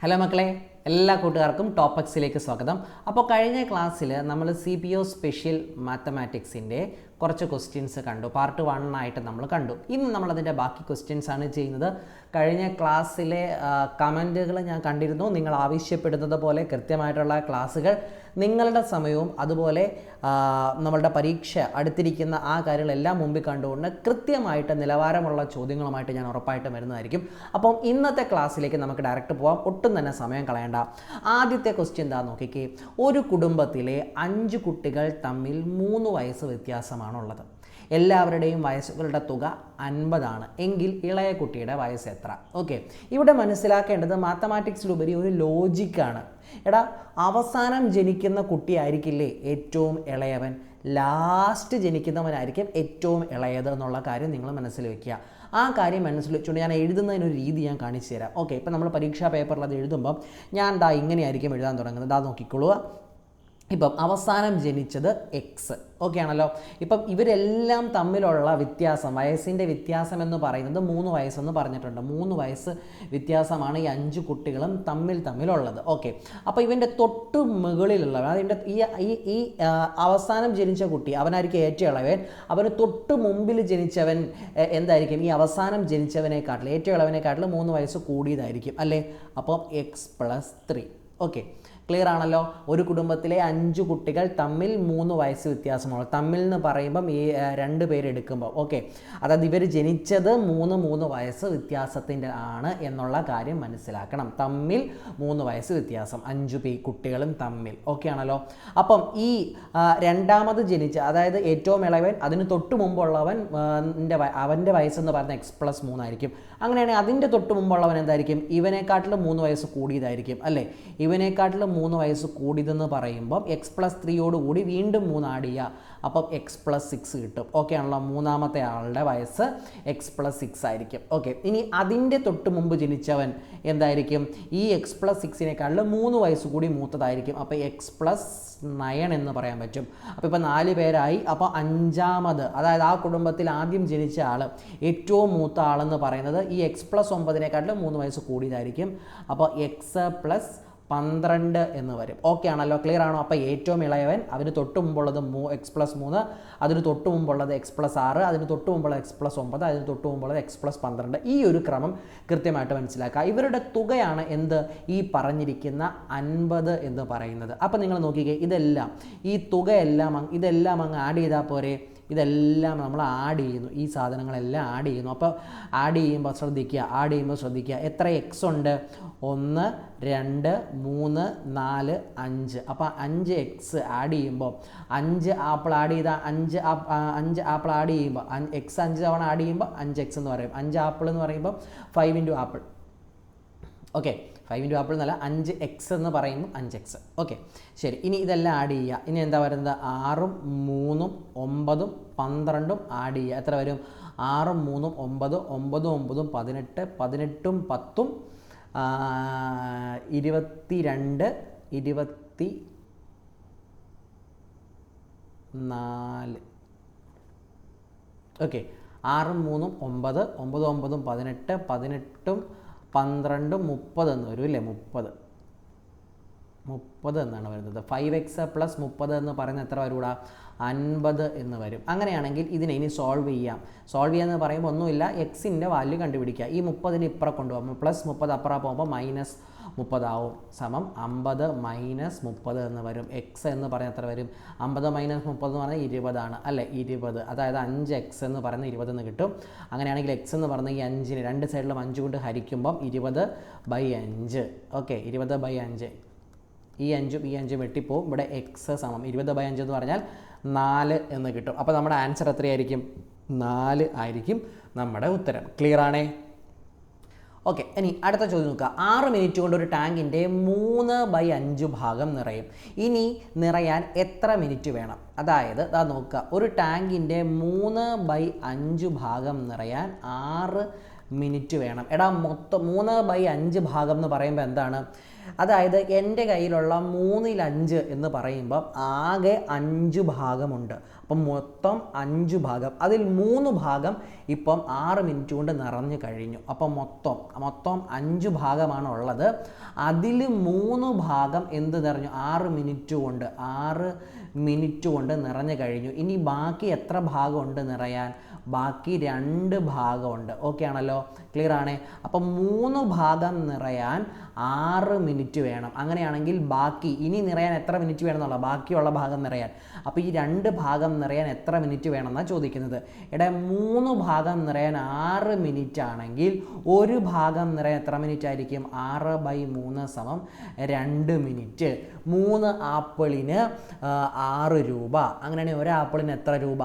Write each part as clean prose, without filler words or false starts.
Hello മക്കളെ, എല്ലാ കൂട്ടുകാർക്കും ടോപ്പിക്സിലേക്ക് സ്വാഗതം. അപ്പോൾ കഴിഞ്ഞ ക്ലാസ്സിൽ നമ്മൾ CPO സ്പെഷ്യൽ മാത്തമാറ്റിക്സിൻ്റെ കുറച്ച് ക്വസ്റ്റ്യൻസ് കണ്ടു. പാർട്ട് 1 ആയിട്ട് നമ്മൾ കണ്ടു. ഇന്ന് നമ്മളതിൻ്റെ ബാക്കി ക്വസ്റ്റ്യൻസ് ആണ് ചെയ്യുന്നത്. കഴിഞ്ഞ ക്ലാസ്സിലെ കമൻറ്റുകൾ ഞാൻ കണ്ടിരുന്നു. നിങ്ങൾ ആവശ്യപ്പെടുന്നത് പോലെ കൃത്യമായിട്ടുള്ള ക്ലാസ്സുകൾ നിങ്ങളുടെ സമയവും അതുപോലെ നമ്മളുടെ പരീക്ഷ അടുത്തിരിക്കുന്ന ആ കാര്യങ്ങളെല്ലാം മുമ്പിൽ കണ്ടുകൊണ്ട് കൃത്യമായിട്ട് നിലവാരമുള്ള ചോദ്യങ്ങളുമായിട്ട് ഞാൻ ഉറപ്പായിട്ടും വരുന്നതായിരിക്കും. അപ്പം ഇന്നത്തെ ക്ലാസ്സിലേക്ക് നമുക്ക് ഡയറക്റ്റ് പോകാം, ഒട്ടും തന്നെ സമയം കളയണ്ട. ആദ്യത്തെ ക്വസ്റ്റ്യൻ എന്താ നോക്കിക്കേ. ഒരു കുടുംബത്തിലെ 5 കുട്ടികൾ തമ്മിൽ 3 വയസ്സ് വ്യത്യാസമാണുള്ളത്. എല്ലാവരുടെയും വയസ്സുകളുടെ തുക 50 എങ്കിൽ ഇളയ കുട്ടിയുടെ വയസ്സ് എത്ര? ഓക്കെ, ഇവിടെ മനസ്സിലാക്കേണ്ടത് മാത്തമാറ്റിക്സിലുപരി ഒരു ലോജിക്കാണ്. എടാ, അവസാനം ജനിക്കുന്ന കുട്ടിയായിരിക്കില്ലേ ഏറ്റവും ഇളയവൻ, ലാസ്റ്റ് ജനിക്കുന്നവനായിരിക്കും ഏറ്റവും ഇളയത് എന്നുള്ള കാര്യം നിങ്ങൾ മനസ്സിൽ വെക്കുക. ആ കാര്യം മനസ്സിൽ വെച്ചുകൊണ്ട് ഞാൻ എഴുതുന്നതിനൊരു രീതി ഞാൻ കാണിച്ചു തരാം. ഓക്കെ, ഇപ്പം നമ്മൾ പരീക്ഷാ പേപ്പറിൽ അത് എഴുതുമ്പം ഞാൻ ഇങ്ങനെയായിരിക്കും എഴുതാൻ തുടങ്ങുന്നത്. നോക്കിക്കൊള്ളുക. ഇപ്പം അവസാനം ജനിച്ചത് എക്സ്, ഓക്കെ ആണല്ലോ. ഇപ്പം ഇവരെല്ലാം തമ്മിലുള്ള വ്യത്യാസം, വയസ്സിൻ്റെ വ്യത്യാസം എന്ന് പറയുന്നത് 3 വയസ്സെന്ന് പറഞ്ഞിട്ടുണ്ട്. 3 വയസ്സ് വ്യത്യാസമാണ് ഈ 5 കുട്ടികളും തമ്മിലുള്ളത്. ഓക്കെ, അപ്പോൾ ഇവൻ്റെ തൊട്ട് മുകളിലുള്ളവൻ, അതിൻ്റെ ഈ അവസാനം ജനിച്ച കുട്ടി അവനായിരിക്കും ഏറ്റവും ഇളവൻ. അവന് തൊട്ട് മുമ്പിൽ ജനിച്ചവൻ എന്തായിരിക്കും? ഈ അവസാനം ജനിച്ചവനെക്കാട്ടിൽ ഏറ്റവും ഇളവനെക്കാട്ടിൽ 3 വയസ്സ് കൂടിയതായിരിക്കും അല്ലേ. അപ്പം x+3. ഓക്കെ, ക്ലിയർ ആണല്ലോ. ഒരു കുടുംബത്തിലെ 5 കുട്ടികൾ തമ്മിൽ 3 വയസ്സ് വ്യത്യാസമാണ്. തമ്മിൽ എന്ന് പറയുമ്പം ഈ 2 പേരെടുക്കുമ്പോൾ, ഓക്കെ, അതായത് ഇവർ ജനിച്ചത് 3 വയസ്സ് വ്യത്യാസത്തിൻ്റെ ആണ് എന്നുള്ള കാര്യം മനസ്സിലാക്കണം. തമ്മിൽ 3 വയസ്സ് വ്യത്യാസം, 5 കുട്ടികളും തമ്മിൽ, ഓക്കെ ആണല്ലോ. അപ്പം ഈ രണ്ടാമത് ജനിച്ച, അതായത് ഏറ്റവും ഇളവൻ, അതിന് തൊട്ട് മുമ്പുള്ളവൻ അവൻ്റെ വയസ്സെന്ന് പറയുന്നത് x+3 ആയിരിക്കും. അങ്ങനെയാണെങ്കിൽ അതിൻ്റെ തൊട്ട് മുമ്പുള്ളവൻ എന്തായിരിക്കും? ഇവനെക്കാട്ടിലും 3 വയസ്സ് കൂടിയതായിരിക്കും അല്ലേ. ഇവനെക്കാട്ടിലും 3 വയസ്സ് കൂടിയതെന്ന് പറയുമ്പം x+3 കൂടി വീണ്ടും 3 ആഡ് ചെയ്യുക, അപ്പം x+6 കിട്ടും. ഓക്കെ ആണല്ലോ. മൂന്നാമത്തെ ആളുടെ വയസ്സ് x+6 ആയിരിക്കും. ഓക്കെ, ഇനി അതിൻ്റെ തൊട്ട് മുമ്പ് ജനിച്ചവൻ എന്തായിരിക്കും? ഈ x+6നേക്കാളും 3 വയസ്സ് കൂടി മൂത്തതായിരിക്കും. അപ്പോൾ x+9 എന്ന് പറയാൻ പറ്റും. അപ്പോൾ ഇപ്പോൾ 4 പേരായി. അപ്പോൾ 5-ാമത്, അതായത് ആ കുടുംബത്തിൽ ആദ്യം ജനിച്ച ആൾ, ഏറ്റവും മൂത്ത ആളെന്ന് പറയുന്നത് ഈ x+9നേക്കാളും 3 വയസ്സ് കൂടിയതായിരിക്കും. അപ്പോൾ x+12 എന്ന് വരും. ഓക്കെ ആണല്ലോ, ക്ലിയർ ആണോ? അപ്പോൾ ഏറ്റവും ഇളയവൻ, അതിന് തൊട്ട് മുമ്പുള്ളത് x+3, അതിന് തൊട്ട് മുമ്പുള്ളത് x+6, അതിന് തൊട്ട് മുമ്പുള്ളത് x+9, അതിന് തൊട്ട് മുമ്പുള്ളത് x+12. ഈ ഒരു ക്രമം കൃത്യമായിട്ട് മനസ്സിലാക്കുക. ഇവരുടെ തുകയാണ് എന്ത്? ഈ പറഞ്ഞിരിക്കുന്ന 50 എന്ന് പറയുന്നത്. അപ്പോൾ നിങ്ങൾ നോക്കിക്കേ, ഇതെല്ലാം ഈ തുകയെല്ലാം ഇതെല്ലാം അങ്ങ് ആഡ് ചെയ്താൽ പോരെ. ഇതെല്ലാം നമ്മൾ ആഡ് ചെയ്യുന്നു, ഈ സാധനങ്ങളെല്ലാം ആഡ് ചെയ്യുന്നു. അപ്പോൾ ആഡ് ചെയ്യുമ്പോൾ ശ്രദ്ധിക്കുക, എത്ര എക്സ് ഉണ്ട്? 1, 2, 3, 4, 5. അപ്പോൾ 5x ആഡ് ചെയ്യുമ്പോൾ 5 ആപ്പിൾ ആഡ് ചെയ്താൽ 5 ആപ്പിൾ ആഡ് ചെയ്യുമ്പോൾ എക്സ് 5 തവണ ആഡ് ചെയ്യുമ്പോൾ 5x എന്ന് പറയും. 5 ആപ്പിൾ എന്ന് പറയുമ്പോൾ 5 × ആപ്പിൾ. ഓക്കെ, 5 × ആപ്പിൾ എന്നല്ല, 5x എന്ന് പറയുമ്പോൾ 5x. ഓക്കെ, ശരി. ഇനി ഇതെല്ലാം ആഡ് ചെയ്യുക. ഇനി എന്താ വരുന്നത്? 6, 3, 9, 12 ആഡ് ചെയ്യുക. എത്ര വരും? 6, 3, 9, 9, 9, 18, 18, 10, 22, 24. ഓക്കെ, 6, 3, 9, 9, 9, 18, 18, 12, 30 എന്ന് വരും അല്ലേ. 30 എന്നാണ് വരുന്നത്. 5x + 30 എന്ന് പറയുന്നത് എത്ര വരൂടാ? 50 എന്ന് വരും. അങ്ങനെയാണെങ്കിൽ ഇതിനെ ഇനി സോൾവ് ചെയ്യാന്ന് പറയുമ്പോൾ ഒന്നുമില്ല, എക്സിൻ്റെ വാല്യൂ കണ്ടുപിടിക്കുക. ഈ 30ന് ഇപ്പുറം കൊണ്ടുപോകുമ്പോൾ +30 അപ്പുറം പോകുമ്പോൾ -30 ആവും. സമം 50 - 30 എന്ന് വരും. എക്സ് എന്ന് പറയുന്നത് എത്ര വരും? 50 - 30 എന്ന് പറഞ്ഞാൽ 20 ആണ് അല്ലേ. 20, അതായത് 5x എന്ന് പറയുന്നത് 20 എന്ന് കിട്ടും. അങ്ങനെയാണെങ്കിൽ എക്സ് എന്ന് പറഞ്ഞാൽ ഈ 5-ന് 2 സൈഡിലും 5 കൊണ്ട് ഹരിക്കുമ്പം 20/5. ഓക്കെ, 20/5. ഈ 5 വെട്ടിപ്പോവും. ഇവിടെ എക്സ് സമം 20/5 എന്ന് പറഞ്ഞാൽ 4 എന്ന് കിട്ടും. അപ്പോൾ നമ്മുടെ ആൻസർ എത്രയായിരിക്കും? 4 ആയിരിക്കും നമ്മുടെ ഉത്തരം. ക്ലിയർ ആണേ? ഓക്കെ, ഇനി അടുത്ത ചോദ്യം നോക്കുക. 6 മിനിറ്റ് കൊണ്ട് ഒരു ടാങ്കിൻ്റെ 3/5 ഭാഗം നിറയും. ഇനി നിറയാൻ എത്ര മിനിറ്റ് വേണം? അതായത് നോക്കുക, ഒരു ടാങ്കിൻ്റെ 3/5 ഭാഗം നിറയാൻ 6 മിനിറ്റ് വേണം. എടാ, മൊത്തം 3/5 ഭാഗം എന്ന് പറയുമ്പോൾ എന്താണ്? അതായത് എൻ്റെ കയ്യിലുള്ള 3/5 എന്ന് പറയുമ്പം ആകെ 5 ഭാഗമുണ്ട്. അപ്പം മൊത്തം 5 ഭാഗം, അതിൽ 3 ഭാഗം ഇപ്പം 6 മിനിറ്റ് കൊണ്ട് നിറഞ്ഞു കഴിഞ്ഞു. അപ്പം മൊത്തം 5 ഭാഗമാണ് ഉള്ളത്. അതിൽ 3 ഭാഗം എന്ത് നിറഞ്ഞു? 6 മിനിറ്റ് കൊണ്ട് നിറഞ്ഞു കഴിഞ്ഞു. ഇനി ബാക്കി എത്ര ഭാഗമുണ്ട് നിറയാൻ? ബാക്കി 2 ഭാഗമുണ്ട്. ഓക്കെ ആണല്ലോ, ക്ലിയർ ആണേ? അപ്പം 3 ഭാഗം നിറയാൻ 6 മിനിറ്റ് വേണം. അങ്ങനെയാണെങ്കിൽ ബാക്കി ഇനി നിറയാൻ എത്ര മിനിറ്റ് വേണമെന്നുള്ള ബാക്കിയുള്ള ഭാഗം നിറയാൻ. അപ്പോൾ ഈ 2 ഭാഗം നിറയാൻ എത്ര മിനിറ്റ് വേണമെന്നാണ് ചോദിക്കുന്നത്. 3 ഭാഗം നിറയാൻ 6 മിനിറ്റ് ആണെങ്കിൽ 1 ഭാഗം നിറയാൻ എത്ര മിനിറ്റ് ആയിരിക്കും? 6/3 = 2 മിനിറ്റ്. 3 ആപ്പിളിന് 6 രൂപ. അങ്ങനെയാണെങ്കിൽ ഒരു ആപ്പിളിന് എത്ര രൂപ?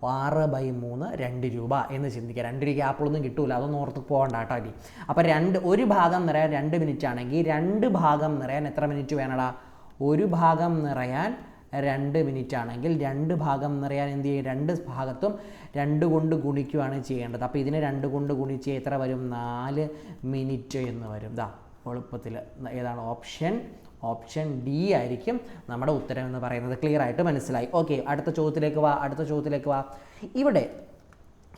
6/3 2 രൂപ എന്ന് ചിന്തിക്കുക. 2 രൂപയ്ക്ക് ആപ്പിളൊന്നും കിട്ടൂല, അതൊന്നും ഓർത്ത് പോകണ്ട കേട്ടോ. അടി അപ്പോൾ 1 ഭാഗം നിറയാൻ 2 മിനിറ്റ് ആണെങ്കിൽ 2 ഭാഗം നിറയാൻ എത്ര മിനിറ്റ് വേണടാ? 1 ഭാഗം നിറയാൻ 2 മിനിറ്റ് ആണെങ്കിൽ 2 ഭാഗം നിറയാൻ എന്ത് ചെയ്യും? 2 ഭാഗത്തും 2 കൊണ്ട് ഗുണിക്കുകയാണ് ചെയ്യേണ്ടത്. അപ്പോൾ ഇതിനെ 2 കൊണ്ട് ഗുണിച്ച് എത്ര വരും? 4 മിനിറ്റ് എന്ന് വരും. എളുപ്പത്തിൽ ഏതാണ്? ഓപ്ഷൻ ഡി ആയിരിക്കും നമ്മുടെ ഉത്തരം എന്ന് പറയുന്നത്. ക്ലിയർ ആയിട്ട് മനസ്സിലായി? ഓക്കെ, അടുത്ത ചോദ്യത്തിലേക്ക് വാ. ഇവിടെ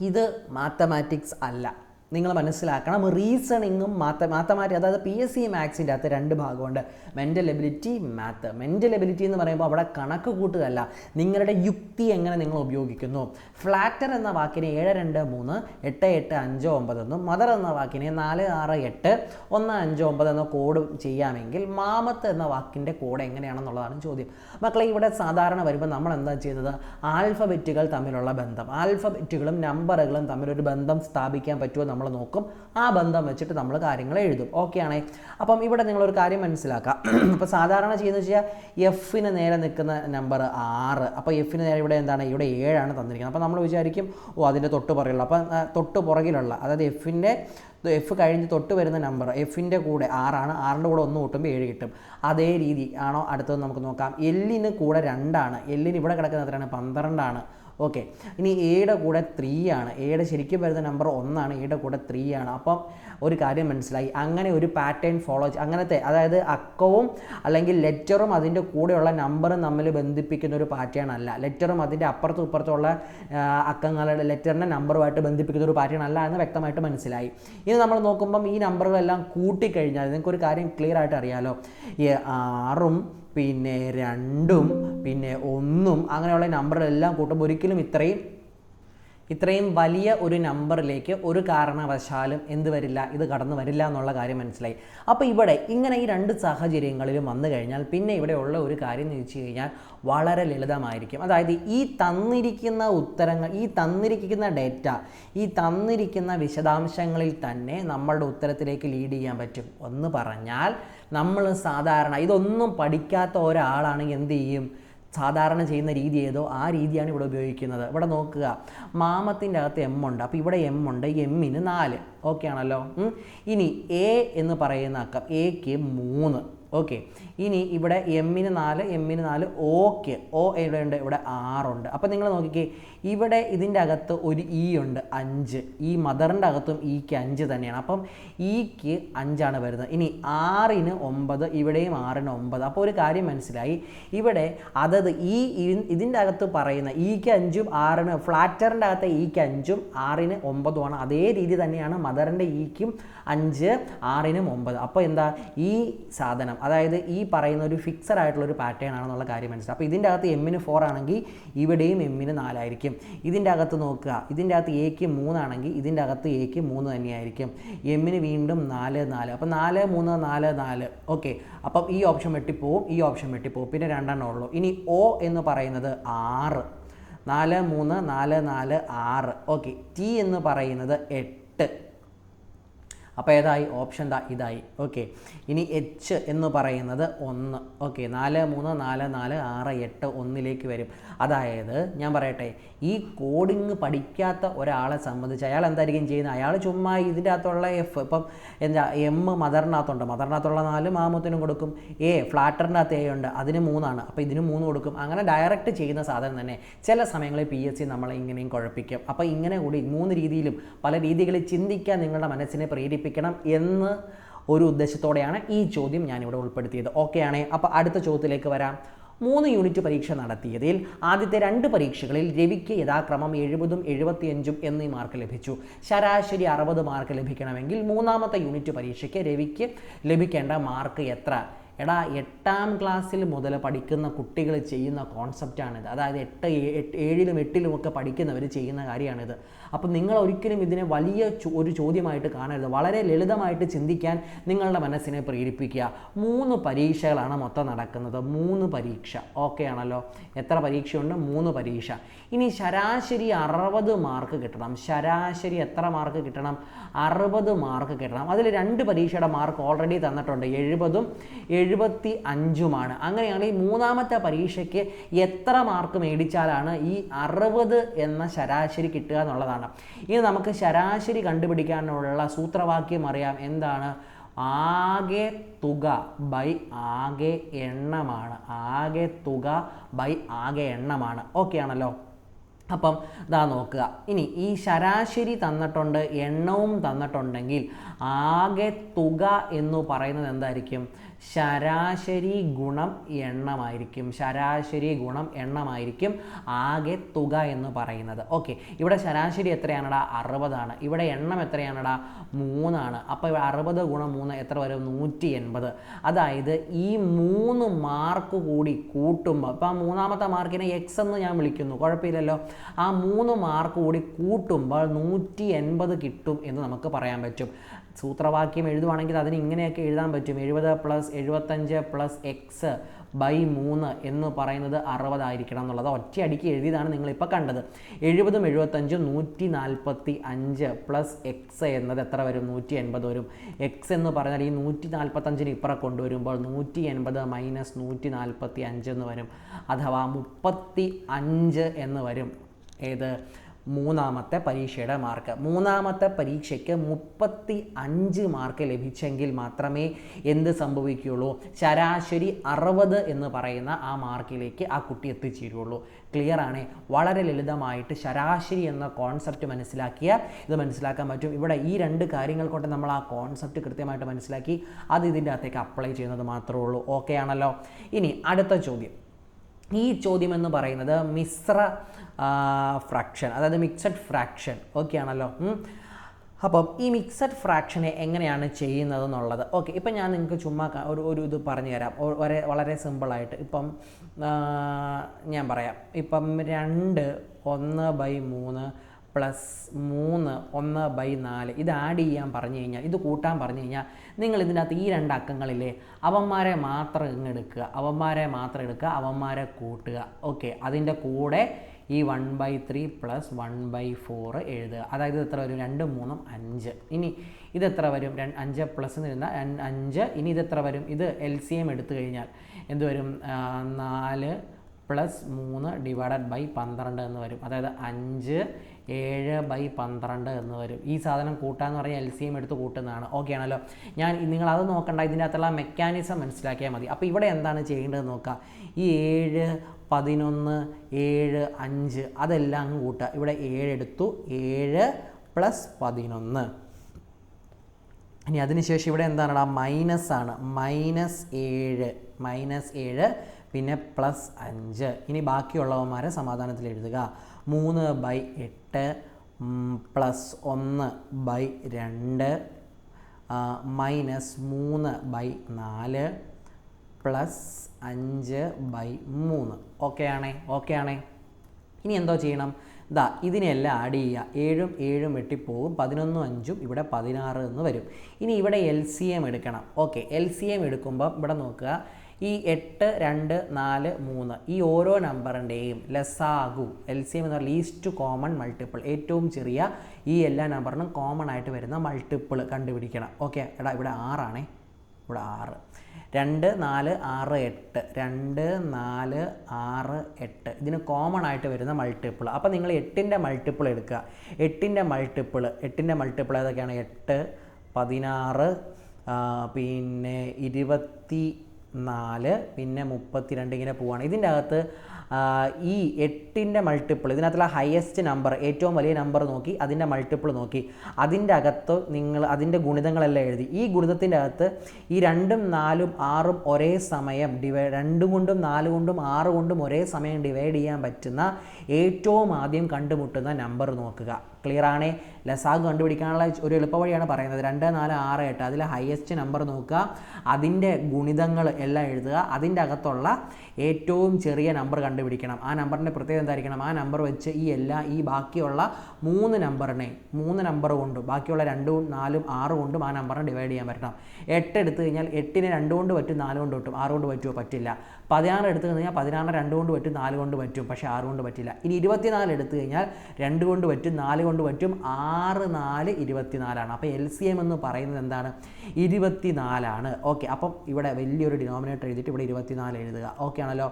ഇത് മാത്തമാറ്റിക്സ് അല്ല, നിങ്ങൾ മനസ്സിലാക്കണം. റീസണിങ്ങും മാത്തമാറ്റിക്സ്, അതായത് PSC മാത്സിൻ്റെ അകത്ത് 2 ഭാഗമുണ്ട്: mental ability, math. Mental ability എന്ന് പറയുമ്പോൾ അവിടെ കണക്ക് കൂട്ടുകയല്ല, നിങ്ങളുടെ യുക്തി എങ്ങനെ നിങ്ങൾ ഉപയോഗിക്കുന്നു. ഫ്ലാറ്റർ എന്ന വാക്കിനെ 7, 2, 3, 8, 8, 5, 9 എന്നും മദർ എന്ന വാക്കിനെ 4, 6, 8, 1, 5, 9 എന്ന കോഡ് ചെയ്യാമെങ്കിൽ മാമത്ത് എന്ന വാക്കിൻ്റെ കോഡ് എങ്ങനെയാണെന്നുള്ളതാണ് ചോദ്യം. മക്കളെ, ഇവിടെ സാധാരണ വരുമ്പോൾ നമ്മൾ എന്താ ചെയ്യുന്നത്? ആൽഫബറ്റുകൾ തമ്മിലുള്ള ബന്ധം, ആൽഫബറ്റുകളും നമ്പറുകളും തമ്മിലൊരു ബന്ധം സ്ഥാപിക്കാൻ പറ്റുമോ നമ്മൾ നോക്കും. ആ ബന്ധം വെച്ചിട്ട് നമ്മൾ കാര്യങ്ങൾ എഴുതും. ഓക്കെ ആണേ? അപ്പം ഇവിടെ നിങ്ങളൊരു കാര്യം മനസ്സിലാക്കാം. അപ്പോൾ സാധാരണ ചെയ്യുന്നത് വെച്ചാൽ എഫിന് നേരെ നിൽക്കുന്ന നമ്പർ 6. അപ്പോൾ എഫിന് നേരെ ഇവിടെ എന്താണ്? ഇവിടെ 7 തന്നിരിക്കുന്നത്. അപ്പോൾ നമ്മൾ വിചാരിക്കും അതിൻ്റെ തൊട്ട് പുറകിലുള്ള, അപ്പം തൊട്ട് പുറകിലുള്ള, അതായത് എഫ് കഴിഞ്ഞ് തൊട്ട് വരുന്ന നമ്പർ എഫിൻ്റെ കൂടെ 6 6ൻ്റെ കൂടെ 1 കൂട്ടുമ്പോൾ 7 കിട്ടും. അതേ രീതി ആണോ അടുത്തത് നമുക്ക് നോക്കാം. എല്ലിന് കൂടെ 2. എല്ലിന് ഇവിടെ കിടക്കുന്ന എത്രയാണ്? 12. ഓക്കെ, ഇനി എയുടെ കൂടെ 3 ആണ്. എയുടെ ശരിക്കും വരുന്ന നമ്പർ 1, എയുടെ കൂടെ 3 ആണ്. അപ്പം ഒരു കാര്യം മനസ്സിലായി. അങ്ങനെ ഒരു പാറ്റേൺ ഫോളോ അങ്ങനത്തെ, അതായത് അക്കവും അല്ലെങ്കിൽ ലെറ്ററും അതിൻ്റെ കൂടെയുള്ള നമ്പറും തമ്മിൽ ബന്ധിപ്പിക്കുന്ന ഒരു പാറ്റേൺ അല്ല. ലെറ്ററും അതിൻ്റെ അപ്പുറത്തും ഇപ്പുറത്തുള്ള അക്കങ്ങളുടെ ലെറ്ററിൻ്റെ നമ്പറുമായിട്ട് ബന്ധിപ്പിക്കുന്ന ഒരു പാറ്റേൺ അല്ല എന്ന് വ്യക്തമായിട്ട് മനസ്സിലായി. ഇനി നമ്മൾ നോക്കുമ്പം ഈ നമ്പറുകളെല്ലാം കൂട്ടിക്കഴിഞ്ഞാൽ നിങ്ങൾക്കൊരു കാര്യം ക്ലിയർ ആയിട്ട് അറിയാലോ. 6 പിന്നെ 2 പിന്നെ 1 അങ്ങനെയുള്ള നമ്പറെല്ലാം കൂട്ടുമ്പോൾ ഒരിക്കലും ഇത്രയും വലിയ ഒരു നമ്പറിലേക്ക് ഒരു കാരണവശാലും എന്ത് വരില്ല? ഇത് കടന്നു വരില്ല എന്നുള്ള കാര്യം മനസ്സിലായി. അപ്പോൾ ഇവിടെ ഇങ്ങനെ ഈ 2 സാഹചര്യങ്ങളിലും വന്നു കഴിഞ്ഞാൽ പിന്നെ ഇവിടെ ഉള്ള ഒരു കാര്യം എന്ന് വെച്ച് കഴിഞ്ഞാൽ വളരെ ലളിതമായിരിക്കും. അതായത് ഈ തന്നിരിക്കുന്ന ഉത്തരങ്ങൾ, ഈ തന്നിരിക്കുന്ന ഡേറ്റ, ഈ തന്നിരിക്കുന്ന വിശദാംശങ്ങളിൽ തന്നെ നമ്മളുടെ ഉത്തരത്തിലേക്ക് ലീഡ് ചെയ്യാൻ പറ്റും. ഒന്ന് പറഞ്ഞാൽ നമ്മൾ സാധാരണ ഇതൊന്നും പഠിക്കാത്ത ഒരാളാണെങ്കിൽ എന്ത് ചെയ്യും? സാധാരണ ചെയ്യുന്ന രീതി ഏതോ ആ രീതിയാണ് ഇവിടെ ഉപയോഗിക്കുന്നത്. ഇവിടെ നോക്കുക, മാമത്തിൻ്റെ അകത്ത് M ഉണ്ട്. അപ്പോൾ ഇവിടെ M ഉണ്ട്, എമ്മിന് 4. ഓക്കെ ആണല്ലോ? ഇനി എ എന്ന് പറയുന്ന അക്കം, എക്ക് 3. ഓക്കെ, ഇനി ഇവിടെ എമ്മിന് 4 ഓക്കെ, ഓ എവിടെ ഉണ്ട്? ഇവിടെ 6 ഉണ്ട്. അപ്പോൾ നിങ്ങൾ നോക്കിക്കേ, ഇവിടെ ഇതിൻ്റെ അകത്ത് ഒരു ഇ ഉണ്ട്, 5. ഈ മദറിൻ്റെ അകത്തും ഇക്ക് 5 തന്നെയാണ്. അപ്പം ഇക്ക് 5 വരുന്നത്. ഇനി 6ന് 9, ഇവിടെയും 6ന് 9. അപ്പോൾ ഒരു കാര്യം മനസ്സിലായി. ഇവിടെ അതത് ഇതിൻ്റെ അകത്ത് പറയുന്ന ഇക്ക് 5ഉം 6ന്, ഫ്ലാറ്ററിൻ്റെ അകത്ത് ഇക്ക് 5ഉം 6ന് 9 അതേ രീതി തന്നെയാണ് മദറിൻ്റെ ഇക്കും 5, 6നും 9. അപ്പോൾ എന്താ? ഈ സാധനം, അതായത് ഈ പറയുന്ന ഒരു ഫിക്സഡ് ആയിട്ടുള്ളൊരു പാറ്റേൺ ആണെന്നുള്ള കാര്യം മനസ്സിലായി. അപ്പോൾ ഇതിൻ്റെ അകത്ത് എമ്മിന് 4 ആണെങ്കിൽ ഇവിടെയും എമ്മിന് 4 ആയിരിക്കും. ഇതിൻ്റെ അകത്ത് നോക്കുക, ഇതിൻ്റെ അകത്ത് എക്ക് 3 ആണെങ്കിൽ ഇതിൻ്റെ അകത്ത് എക്ക് 3 തന്നെയായിരിക്കും. എമ്മിന് വീണ്ടും 4. അപ്പോൾ 4, 3, 4, 4. ഓക്കെ, അപ്പം ഈ ഓപ്ഷൻ വെട്ടിപ്പോവും, ഈ ഓപ്ഷൻ വെട്ടിപ്പോവും, പിന്നെ 2 ഉള്ളൂ. ഇനി ഒ എന്ന് പറയുന്നത് 6. 4, 3, 4, 4, 6. ഓക്കെ, ടി എന്ന് പറയുന്നത് 8. അപ്പോൾ ഏതായി? ഓപ്ഷൻ ഇതായി. ഓക്കെ, ഇനി എച്ച് എന്ന് പറയുന്നത് 1. ഓക്കെ, 4, 3, 4, 4, 6, 8 1ലേക്ക് വരും. അതായത് ഞാൻ പറയട്ടെ, ഈ കോഡിങ് പഠിക്കാത്ത ഒരാളെ സംബന്ധിച്ച് അയാൾ എന്തായിരിക്കും ചെയ്യുന്നത്? അയാൾ ചുമ്മാ ഇതിൻ്റെ അകത്തുള്ള എഫ്, ഇപ്പം എന്താ എം മദറിനകത്തുണ്ട്, മദറിനകത്തുള്ള 4 മാമത്തിനും കൊടുക്കും. എ ഫ്ലാറ്ററിൻ്റെ അകത്ത് എ ഉണ്ട്, അതിന് 3 ആണ്, അപ്പോൾ ഇതിന് 3 കൊടുക്കും. അങ്ങനെ ഡയറക്റ്റ് ചെയ്യുന്ന സാധനം തന്നെ. ചില സമയങ്ങളിൽ PSC നമ്മളെ ഇങ്ങനെയും കുഴപ്പിക്കും. അപ്പോൾ ഇങ്ങനെ കൂടി 3 രീതിയിലും പല രീതികളിൽ ചിന്തിക്കാൻ നിങ്ങളുടെ മനസ്സിനെ പ്രേരിപ്പിക്കണം എന്ന് ഒരു ഉദ്ദേശത്തോടെയാണ് ഈ ചോദ്യം ഞാനിവിടെ ഉൾപ്പെടുത്തിയത്. ഓക്കെ ആണേ. അപ്പോൾ അടുത്ത ചോദ്യത്തിലേക്ക് വരാം. 3 യൂണിറ്റ് പരീക്ഷ നടത്തിയതിൽ ആദ്യത്തെ 2 പരീക്ഷകളിൽ രവിക്ക് യഥാക്രമം 70ഉം 75ഉം എന്നീ മാർക്ക് ലഭിച്ചു. ശരാശരി 60 മാർക്ക് ലഭിക്കണമെങ്കിൽ മൂന്നാമത്തെ യൂണിറ്റ് പരീക്ഷയ്ക്ക് രവിക്ക് ലഭിക്കേണ്ട മാർക്ക് എത്ര? എടാ, 8ാം ക്ലാസ്സിൽ മുതൽ പഠിക്കുന്ന കുട്ടികൾ ചെയ്യുന്ന കോൺസെപ്റ്റാണിത്. അതായത് 7ലും 8ലും ഒക്കെ പഠിക്കുന്നവർ ചെയ്യുന്ന കാര്യമാണിത്. അപ്പം നിങ്ങൾ ഒരിക്കലും ഇതിനെ വലിയ ഒരു ചോദ്യമായിട്ട് കാണരുത്. വളരെ ലളിതമായിട്ട് ചിന്തിക്കാൻ നിങ്ങളുടെ മനസ്സിനെ പ്രേരിപ്പിക്കുക. 3 പരീക്ഷകളാണ് മൊത്തം നടക്കുന്നത്. 3 പരീക്ഷ. ഓക്കെ ആണല്ലോ. എത്ര പരീക്ഷയുണ്ട്? 3 പരീക്ഷ. ഇനി ശരാശരി 60 മാർക്ക് കിട്ടണം. ശരാശരി എത്ര മാർക്ക് കിട്ടണം? 60 മാർക്ക് കിട്ടണം. അതിൽ 2 പരീക്ഷയുടെ മാർക്ക് ഓൾറെഡി തന്നിട്ടുണ്ട്. 70ഉം 75ഉമാണ്. അങ്ങനെയാണെങ്കിൽ മൂന്നാമത്തെ പരീക്ഷയ്ക്ക് എത്ര മാർക്ക് മേടിച്ചാലാണ് ഈ 60 എന്ന ശരാശരി കിട്ടുക എന്നുള്ളതാണ്. ഇനി നമുക്ക് ശരാശരി കണ്ടുപിടിക്കാനുള്ള സൂത്രവാക്യം അറിയാം. എന്താണ്? ആകെ തുക ബൈ ആകെ എണ്ണമാണ്. ആകെ തുക ബൈ ആകെ എണ്ണമാണ്. ഓക്കെ ആണല്ലോ. അപ്പം ഇതാ നോക്കുക. ഇനി ഈ ശരാശരി തന്നിട്ടുണ്ട്, എണ്ണവും തന്നിട്ടുണ്ടെങ്കിൽ ആകെ തുക എന്ന് പറയുന്നത് എന്തായിരിക്കും? ശരാശരി ഗുണം എണ്ണമായിരിക്കും. ശരാശരി ഗുണം എണ്ണമായിരിക്കും ആകെ തുക എന്ന് പറയുന്നത്. ഓക്കെ, ഇവിടെ ശരാശരി എത്രയാണടാ? 60ആണ്. ഇവിടെ എണ്ണം എത്രയാണടാ? 3ആണ്. അപ്പോൾ 60 ഗുണം 3 എത്ര വരും? 180. അതായത് ഈ 3 മാർക്ക് കൂടി കൂട്ടുമ്പോൾ, അപ്പോൾ ആ മൂന്നാമത്തെ മാർക്കിനെ എക്സ് എന്ന് ഞാൻ വിളിക്കുന്നു, കുഴപ്പമില്ലല്ലോ. ആ 3 മാർക്ക് കൂടി കൂട്ടുമ്പോൾ 180 കിട്ടും എന്ന് നമുക്ക് പറയാൻ പറ്റും. സൂത്രവാക്യം എഴുതുവാണെങ്കിൽ അതിന് ഇങ്ങനെയൊക്കെ എഴുതാൻ പറ്റും. 70 + 75 + എക്സ് ബൈ 3 എന്ന് പറയുന്നത് 60 ആയിരിക്കണം എന്നുള്ളത് ഒറ്റയടിക്ക് എഴുതിയതാണ് നിങ്ങളിപ്പോൾ കണ്ടത്. 70ഉം 75ഉം 145 + എക്സ് എന്നത് എത്ര വരും? 180 വരും. എക്സ് എന്ന് പറഞ്ഞാൽ ഈ 145ന് ഇപ്പുറം കൊണ്ടുവരുമ്പോൾ 180 - 145 എന്ന് വരും. അഥവാ 35 എന്ന് വരും. ഏത്? മൂന്നാമത്തെ പരീക്ഷയുടെ മാർക്ക്. മൂന്നാമത്തെ പരീക്ഷയ്ക്ക് 35 മാർക്ക് ലഭിച്ചെങ്കിൽ മാത്രമേ എന്ത് സംഭവിക്കുകയുള്ളൂ? ശരാശരി 60 എന്ന് പറയുന്ന ആ മാർക്കിലേക്ക് ആ കുട്ടി എത്തിച്ചേരുള്ളൂ. ക്ലിയർ ആണ്. വളരെ ലളിതമായിട്ട് ശരാശരി എന്ന കോൺസെപ്റ്റ് മനസ്സിലാക്കിയാൽ ഇത് മനസ്സിലാക്കാൻ പറ്റും. ഇവിടെ ഈ 2 കാര്യങ്ങൾ കൊണ്ട് നമ്മൾ ആ കോൺസെപ്റ്റ് കൃത്യമായിട്ട് മനസ്സിലാക്കി അത് ഇതിൻ്റെ അകത്തേക്ക് അപ്ലൈ ചെയ്യുന്നത് മാത്രമേ ഉള്ളൂ. ഓക്കെ ആണല്ലോ. ഇനി അടുത്ത ചോദ്യം. ഈ ചോദ്യം എന്ന് പറയുന്നത് മിശ്ര ഫ്രാക്ഷൻ, അതായത് മിക്സഡ് ഫ്രാക്ഷൻ. ഓക്കെ ആണല്ലോ. അപ്പം ഈ മിക്സഡ് ഫ്രാക്ഷനെ എങ്ങനെയാണ് ചെയ്യുന്നത് എന്നുള്ളത്. ഓക്കെ, ഇപ്പം ഞാൻ നിങ്ങൾക്ക് ചുമ്മാ ഒരു ഇത് പറഞ്ഞു തരാം. വളരെ സിമ്പിളായിട്ട്. ഇപ്പം ഞാൻ പറയാം. ഇപ്പം 2 1/3 +3 1/4 ഇത് ആഡ് ചെയ്യാൻ പറഞ്ഞു കഴിഞ്ഞാൽ, ഇത് കൂട്ടാൻ പറഞ്ഞു കഴിഞ്ഞാൽ, നിങ്ങൾ ഇതിൻ്റെ അകത്ത് ഈ 2 അക്കങ്ങളില്ലേ, അവന്മാരെ മാത്രം എടുക്കുക, അവന്മാരെ കൂട്ടുക. ഓക്കെ, അതിൻ്റെ കൂടെ ഈ 1/3 + 1/4 എഴുതുക. അതായത് എത്ര വരും? 2 3 5. ഇനി ഇതെത്ര വരും? 5 പ്ലസ് ഇരുന്നാൽ 5. ഇനി ഇതെത്ര വരും? ഇത് LCM എടുത്തു കഴിഞ്ഞാൽ എന്ത് വരും? 4 + 3 / 12 എന്ന് വരും. അതായത് 5 7/12 എന്ന് വരും. ഈ സാധനം കൂട്ടാന്ന് പറഞ്ഞാൽ LCM എടുത്ത് കൂട്ടുന്നതാണ്. ഓക്കെ ആണല്ലോ. നിങ്ങളത് നോക്കണ്ട, ഇതിൻ്റെ അകത്തുള്ള മെക്കാനിസം മനസ്സിലാക്കിയാൽ മതി. അപ്പോൾ ഇവിടെ എന്താണ് ചെയ്യേണ്ടതെന്ന് നോക്കുക. ഈ 7 11 7 5 അതെല്ലാം അങ്ങ് കൂട്ടുക. ഇവിടെ 7 എടുത്തു. 7 + 11. ഇനി അതിനുശേഷം ഇവിടെ എന്താണെടാ? മൈനസ് ആണ്. -7 പിന്നെ +5. ഇനി ബാക്കിയുള്ളവന്മാരെ സമാധാനത്തിൽ എഴുതുക. 3/8 +1/2 -3/4 +5/3. ഓക്കെ ആണേ. ഇനി എന്തോ ചെയ്യണം? ഇതിനെല്ലാം ആഡ് ചെയ്യുക. 7ഉം 7ഉം വെട്ടിപ്പോകും. 11ഉം 5ഉം ഇവിടെ 16 എന്ന് വരും. ഇനി ഇവിടെ LCM എടുക്കണം. ഓക്കെ, LCM എടുക്കുമ്പോൾ ഇവിടെ നോക്കുക. ഈ 8 2 4 3 ഈ ഓരോ നമ്പറിൻ്റെയും ലസാഗു, LCM എന്ന് പറഞ്ഞാൽ ലീസ്റ്റ് കോമൺ മൾട്ടിപ്പിൾ, ഏറ്റവും ചെറിയ ഈ എല്ലാ നമ്പറിനും കോമൺ ആയിട്ട് വരുന്ന മൾട്ടിപ്പിൾ കണ്ടുപിടിക്കണം. ഓക്കെ, എടാ ഇവിടെ 6 ആണേ. ഇവിടെ 6 2 4 6 8 2 4 6 8 ഇതിന് കോമൺ ആയിട്ട് വരുന്ന മൾട്ടിപ്പിൾ. അപ്പോൾ നിങ്ങൾ 8ൻ്റെ മൾട്ടിപ്പിൾ എടുക്കുക. 8ൻ്റെ മൾട്ടിപ്പിൾ ഏതൊക്കെയാണ്? 8 16 പിന്നെ 24 4 പിന്നെ 32 ഇങ്ങനെ പോവുകയാണ്. ഇതിൻ്റെ അകത്ത് ഈ 8ൻ്റെ മൾട്ടിപ്പിൾ, ഇതിനകത്തുള്ള ഹയസ്റ്റ് നമ്പർ, ഏറ്റവും വലിയ നമ്പർ നോക്കി അതിൻ്റെ മൾട്ടിപ്പിൾ നോക്കി അതിൻ്റെ അകത്ത് നിങ്ങൾ അതിൻ്റെ ഗുണിതങ്ങളെല്ലാം എഴുതി. ഈ ഗുണിതത്തിൻ്റെ അകത്ത് ഈ 2ഉം 4ഉം 6ഉം ഒരേ സമയം 2 കൊണ്ടും 4 കൊണ്ടും 6 കൊണ്ടും ഒരേ സമയം ഡിവൈഡ് ചെയ്യാൻ പറ്റുന്ന ഏറ്റവും ആദ്യം കണ്ടുമുട്ടുന്ന നമ്പർ നോക്കുക. ക്ലിയർ ആണേ? ലസാഗ് കണ്ടുപിടിക്കാനുള്ള ഒരു എളുപ്പവഴിയാണ് പറയുന്നത്. 2, 4, 6, 8 അതിലെ ഹയസ്റ്റ് നമ്പർ നോക്കുക, അതിൻ്റെ ഗുണിതങ്ങൾ എല്ലാം എഴുതുക, അതിൻ്റെ അകത്തുള്ള ഏറ്റവും ചെറിയ നമ്പർ കണ്ടുപിടിക്കണം. ആ നമ്പറിൻ്റെ പ്രത്യേകത എന്തായിരിക്കണം? ആ നമ്പർ വെച്ച് ഈ ബാക്കിയുള്ള 3 നമ്പർ കൊണ്ടും ബാക്കിയുള്ള 2ഉം 4ഉം 6 കൊണ്ടും ആ നമ്പറിനെ ഡിവൈഡ് ചെയ്യാൻ പറ്റണം. 8 എടുത്തു കഴിഞ്ഞാൽ 8നെ 2 കൊണ്ട് പറ്റും, 4 കൊണ്ട് പറ്റും, 6 കൊണ്ട് പറ്റുമോ? പറ്റില്ല. 16 എടുത്തു കഴിഞ്ഞാൽ 16നെ 2 കൊണ്ട് പറ്റും, 4 കൊണ്ട് പറ്റും, പക്ഷേ 6 കൊണ്ട് പറ്റില്ല. ഇനി 24 എടുത്തു കഴിഞ്ഞാൽ 2 കൊണ്ട് പറ്റും, 4 കൊണ്ട് പറ്റും, 6, 4, 24 അപ്പോൾ LCM എന്ന് പറയുന്നത് എന്താണ്? 24. ഓക്കെ, അപ്പം ഇവിടെ വലിയൊരു ഡിനോമിനേറ്റർ എഴുതിയിട്ട് ഇവിടെ 24 എഴുതുക. ഓക്കെ ആണല്ലോ?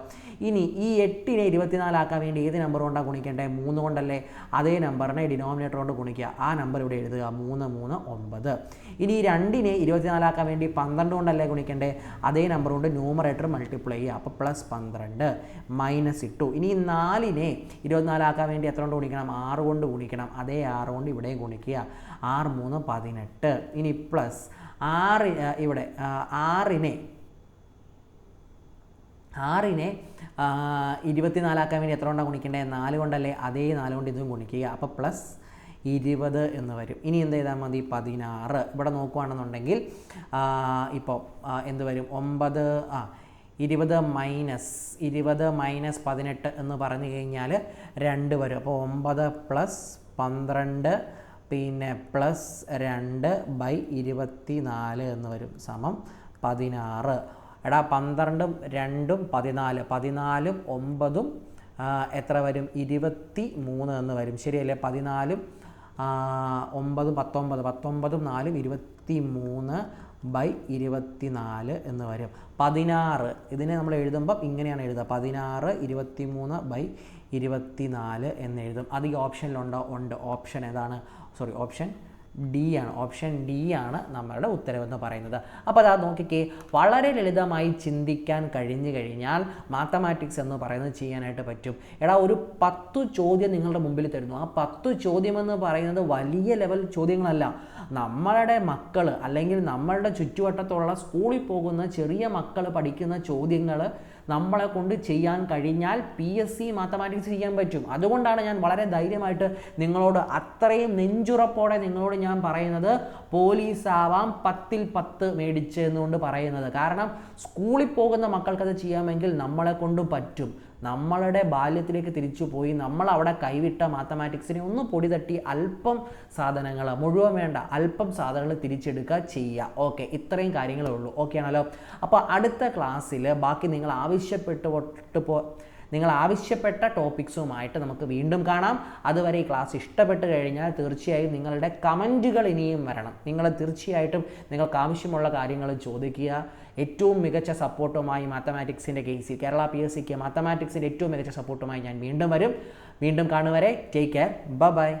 ഇനി ഈ 8നെ 24 ആക്കാൻ വേണ്ടി ഏത് നമ്പർ കൊണ്ടാണ് ഗുണിക്കേണ്ടത്? 3 കൊണ്ടല്ലേ? അതേ നമ്പറിനെ ഡിനോമിനേറ്റർ കൊണ്ട് ഗുണിക്കുക. ആ നമ്പർ ഇവിടെ എഴുതുക, 3, 3, 9. ഇനി ഈ 2നെ 24 ആക്കാൻ വേണ്ടി 12 കൊണ്ടല്ലേ ഗുണിക്കേണ്ടത്? അതേ നമ്പർ കൊണ്ട് ന്യൂമറേറ്റർ മൾട്ടിപ്ലൈ ചെയ്യുക. അപ്പോൾ +12 -2. ഇനി 4നെ 24 ആക്കാൻ വേണ്ടി എത്ര കൊണ്ട് ഗുണിക്കണം? 6 കൊണ്ട് ഗുണിക്കണം. അതേ 6 കൊണ്ട് ഇവിടെ ഗുണിക്കുക. 6, 3, 18. ഇനി പ്ലസ് 6 ഇവിടെ 6നെ 24 ആക്കാൻ വേണ്ടി എത്ര കൊണ്ടാണ് ഗുണിക്കേണ്ടത്? 4 കൊണ്ടല്ലേ? അതേ 4 കൊണ്ട് ഇതും ഗുണിക്കുക. അപ്പോൾ +20 എന്ന് വരും. ഇനി എന്ത് ചെയ്താൽ മതി? 16. ഇവിടെ നോക്കുകയാണെന്നുണ്ടെങ്കിൽ ഇപ്പോൾ എന്ത് വരും? 9 20 - 18 എന്ന് പറഞ്ഞു കഴിഞ്ഞാൽ 2 വരും. അപ്പോൾ 9 + 12 പിന്നെ +2/24 എന്ന് വരും സമം 16. എടാ 12ഉം 2ഉം 14, 14ഉം 9ഉം എത്ര വരും? 23 എന്ന് വരും. ശരിയല്ലേ? 14ഉം 9ഉം 19, 19ഉം 4ഉം 23/24 എന്ന് വരും. 16 ഇതിനെ നമ്മൾ എഴുതുമ്പം ഇങ്ങനെയാണ് എഴുതുക. 16 23/24 എന്ന് എഴുതും. അത് ഈ ഓപ്ഷനിലുണ്ടോ? ഉണ്ട്. ഓപ്ഷൻ ഏതാണ്? ഓപ്ഷൻ ഡി ആണ്. ഓപ്ഷൻ ഡി ആണ് നമ്മളുടെ ഉത്തരവെന്ന് പറയുന്നത്. അപ്പോൾ അതാ നോക്കിക്കേ, വളരെ ലളിതമായി ചിന്തിക്കാൻ കഴിഞ്ഞു കഴിഞ്ഞാൽ മാത്തമാറ്റിക്സ് എന്ന് പറയുന്നത് ചെയ്യാനായിട്ട് പറ്റും. എടാ ഒരു 10 ചോദ്യം നിങ്ങളുടെ മുമ്പിൽ തരുന്നു. ആ 10 ചോദ്യമെന്ന് പറയുന്നത് വലിയ ലെവൽ ചോദ്യങ്ങളല്ല. നമ്മളുടെ മക്കൾ അല്ലെങ്കിൽ നമ്മളുടെ ചുറ്റുവട്ടത്തുള്ള സ്കൂളിൽ പോകുന്ന ചെറിയ മക്കൾ പഠിക്കുന്ന ചോദ്യങ്ങൾ നമ്മളെ കൊണ്ട് ചെയ്യാൻ കഴിഞ്ഞാൽ PSC മാത്തമാറ്റിക്സ് ചെയ്യാൻ പറ്റും. അതുകൊണ്ടാണ് ഞാൻ വളരെ ധൈര്യമായിട്ട് നിങ്ങളോട് അത്രയും നെഞ്ചുറപ്പോടെ നിങ്ങളോട് ഞാൻ പറയുന്നത് പോലീസാവാം 10ൽ 10 മേടിച്ച് എന്നുകൊണ്ട് പറയുന്നത്. കാരണം സ്കൂളിൽ പോകുന്ന മക്കൾക്കത് ചെയ്യാമെങ്കിൽ നമ്മളെ കൊണ്ടും പറ്റും. നമ്മളുടെ ബാല്യത്തിലേക്ക് തിരിച്ചു പോയി നമ്മൾ അവിടെ കൈവിട്ട മാത്തമാറ്റിക്സിനെ ഒന്ന് പൊടി തട്ടി അല്പം സാധനങ്ങൾ, മുഴുവൻ വേണ്ട, അല്പം സാധനങ്ങൾ തിരിച്ചെടുക്കുക, ചെയ്യുക. ഓക്കെ, ഇത്രയും കാര്യങ്ങളേ ഉള്ളൂ. ഓക്കെ ആണല്ലോ? അപ്പോൾ അടുത്ത ക്ലാസ്സിൽ ബാക്കി നിങ്ങൾ ആവശ്യപ്പെട്ട ടോപ്പിക്സുമായിട്ട് നമുക്ക് വീണ്ടും കാണാം. അതുവരെ ഈ ക്ലാസ് ഇഷ്ടപ്പെട്ട് കഴിഞ്ഞാൽ തീർച്ചയായും നിങ്ങളുടെ കമൻറ്റുകൾ ഇനിയും വരണം. നിങ്ങൾ തീർച്ചയായിട്ടും നിങ്ങൾക്ക് ആവശ്യമുള്ള കാര്യങ്ങൾ ചോദിക്കുക. ഏറ്റവും മികച്ച സപ്പോർട്ടുമായി മാത്തമാറ്റിക്സിൻ്റെ കേസിൽ കേരള PSCക്ക് മാത്തമാറ്റിക്സിൻ്റെ ഏറ്റവും മികച്ച സപ്പോർട്ടുമായി ഞാൻ വീണ്ടും വരും. വീണ്ടും കാണുവരെ ടേക്ക് കെയർ. ബൈ.